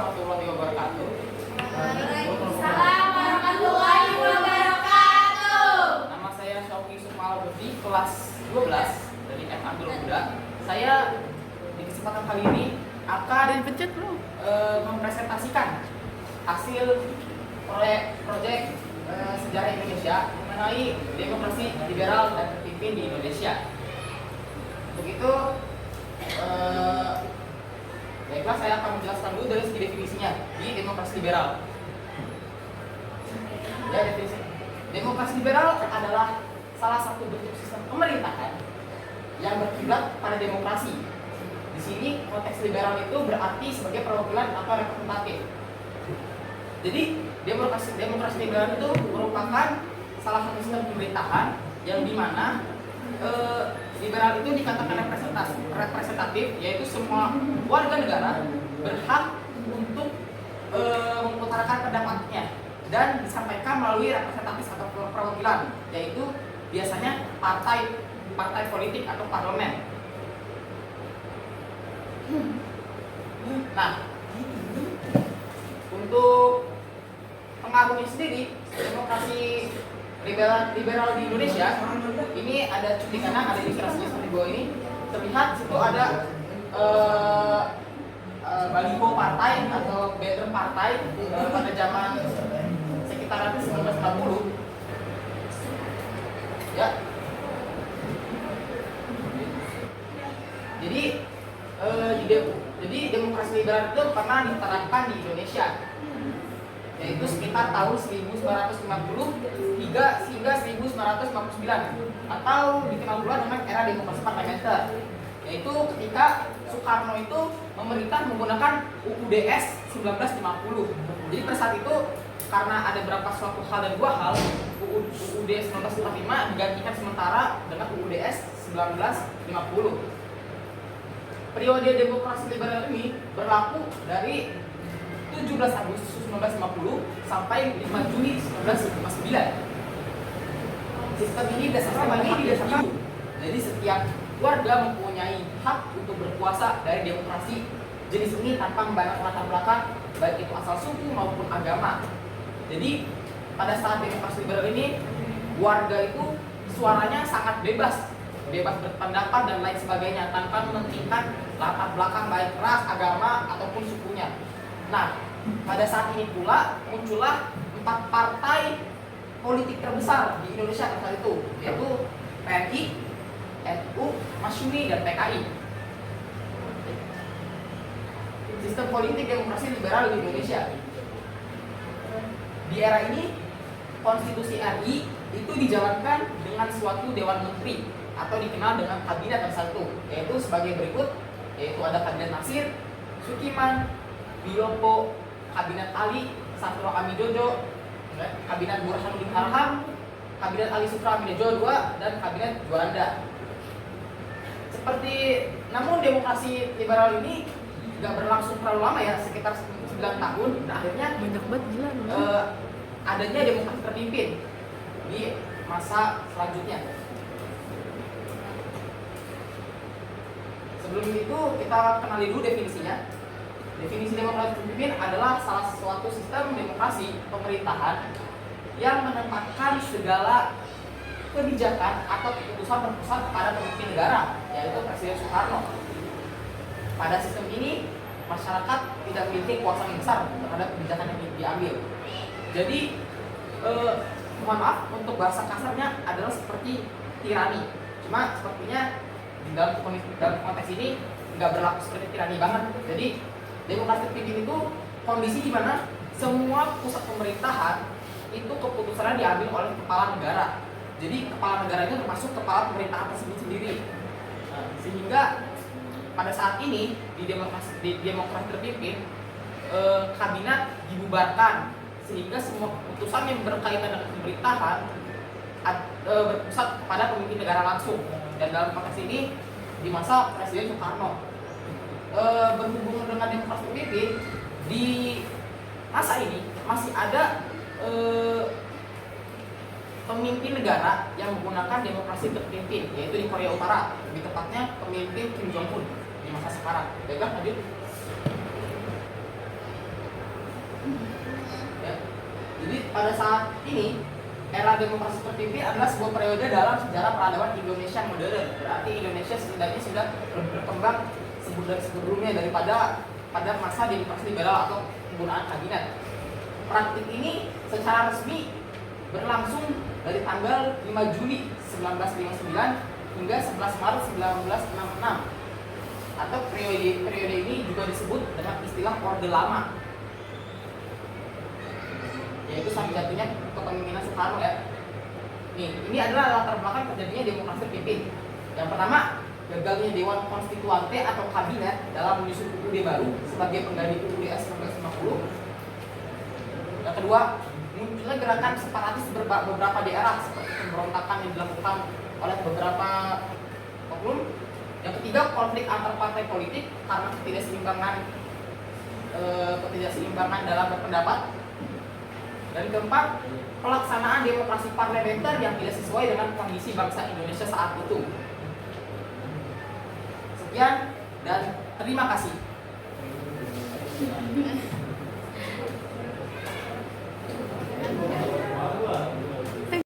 warahmatullahi wabarakatuh. Waalaikumsalam warahmatullahi wabarakatuh. Nama saya Syauqi Sukmal Budi, kelas 12 dari F. Abdul Huda. Saya di kesempatan kali ini akan mempresentasikan hasil proyek sejarah Indonesia mengenai demokrasi liberal dan terpimpin di Indonesia. Begitu, baiklah, saya akan menjelaskan dulu dari segi definisinya di demokrasi liberal. Ya, definisi demokrasi liberal adalah salah satu bentuk sistem pemerintahan yang berkiblat pada demokrasi. Di sini konteks liberal itu berarti sebagai perwakilan atau representatif. Jadi demokrasi liberal itu merupakan salah satu sistem pemerintahan yang dimana liberal itu dikatakan representatif, yaitu semua warga negara berhak untuk mengutarakan pendapatnya dan disampaikan melalui representatif atau perwakilan, yaitu biasanya partai politik atau parlemen. Nah, untuk pengaruhnya sendiri, demokrasi liberal di Indonesia ini ada cuplikannya, ada ilustrasinya seperti bawah ini. Terlihat situ ada baliho partai atau banner partai pada zaman sekitaran 1940. Ya. Jadi demokrasi liberal itu pernah diterapkan di Indonesia, yaitu sekitar tahun 1950 hingga 1959, atau dikenal pula dengan era demokrasi parlementer, yaitu ketika Soekarno itu memerintah menggunakan UUDS 1950. Jadi pada saat itu karena ada beberapa suatu hal dan dua hal, UUD 1945 digantikan sementara dengan UUDS 1950. Periode demokrasi liberal ini berlaku dari 17 Agustus 1950 sampai 5 Juni 1959. Sistem ini didasarkan. Jadi setiap warga mempunyai hak untuk berkuasa dari demokrasi jenis ini tanpa memandang latar belakang, baik itu asal suku maupun agama. Jadi pada saat demokrasi liberal ini, warga itu suaranya sangat bebas berpendapat dan lain sebagainya tanpa mementingkan latar belakang baik ras, agama ataupun sukunya. Nah, pada saat ini pula muncullah 4 partai politik terbesar di Indonesia pada saat itu, yaitu PNI, NU, Masyumi, dan PKI. Sistem politik demokrasi liberal di Indonesia. Di era ini, konstitusi RI itu dijalankan dengan suatu dewan menteri atau dikenal dengan kabinet bersatu, yaitu sebagai berikut, yaitu ada kabinet Nasir, Sukiman, Bilopo, kabinet Ali, Satrio Amidojo, kabinet Burhanuddin Harham, kabinet Ali Sukra Amidojo II, dan kabinet Juanda. Namun demokrasi liberal ini nggak berlangsung terlalu lama ya, sekitar 9 tahun. Nah, akhirnya adanya demokrasi terpimpin di masa selanjutnya. Sebelum itu kita kenali dulu definisinya. Definisi demokrasi terpimpin adalah salah suatu sistem demokrasi pemerintahan yang menempatkan segala kebijakan atau keputusan terpusat pada pemimpin negara, yaitu Presiden Soekarno. Pada sistem ini, masyarakat tidak memiliki kuasa yang besar terhadap kebijakan yang diambil. Jadi, mohon maaf untuk bahasa kasarnya adalah seperti tirani. Cuma sepertinya dalam konteks ini nggak berlaku seperti tirani banget. Jadi demokrasi terpimpin itu kondisi di mana semua pusat pemerintahan itu keputusannya diambil oleh kepala negara. Jadi kepala negara itu termasuk kepala pemerintahan tersebut sendiri. Sehingga pada saat ini di demokrasi terpimpin, kabinet dibubarkan sehingga semua keputusan yang berkaitan dengan pemerintahan berpusat pada pemimpin negara langsung. Dan dalam konteks ini di masa Presiden Soekarno. Berhubungan dengan demokrasi terpimpin, di masa ini masih ada pemimpin negara yang menggunakan demokrasi terpimpin, yaitu di Korea Utara, lebih tepatnya pemimpin Kim Jong Un di masa sekarang. Baiklah, lanjut. Ya. Jadi pada saat ini era demokrasi terpimpin adalah sebuah periode dalam sejarah peradaban Indonesia modern. Berarti Indonesia setidaknya sudah berkembang sebelumnya daripada pada masa demokrasi liberal atau penggunaan kabinet. Praktik ini secara resmi berlangsung dari tanggal 5 Juli 1959 hingga 11 Maret 1966. Atau periode ini juga disebut dengan istilah Orde Lama, yaitu sampai jatuhnya kepemimpinan Soekarno ya. Ini adalah latar belakang terjadinya demokrasi terpimpin. Yang pertama, gagalnya Dewan Konstituante atau Kabinet dalam menyusun UUD baru sebagai pengganti UUD 1950. Yang kedua, munculnya gerakan separatis beberapa daerah seperti pemberontakan yang dilakukan oleh beberapa oknum. Yang ketiga, konflik antar partai politik karena ketidakseimbangan dalam berpendapat. Dan keempat, pelaksanaan demokrasi parlementer yang tidak sesuai dengan kondisi bangsa Indonesia saat itu. Sekian dan terima kasih.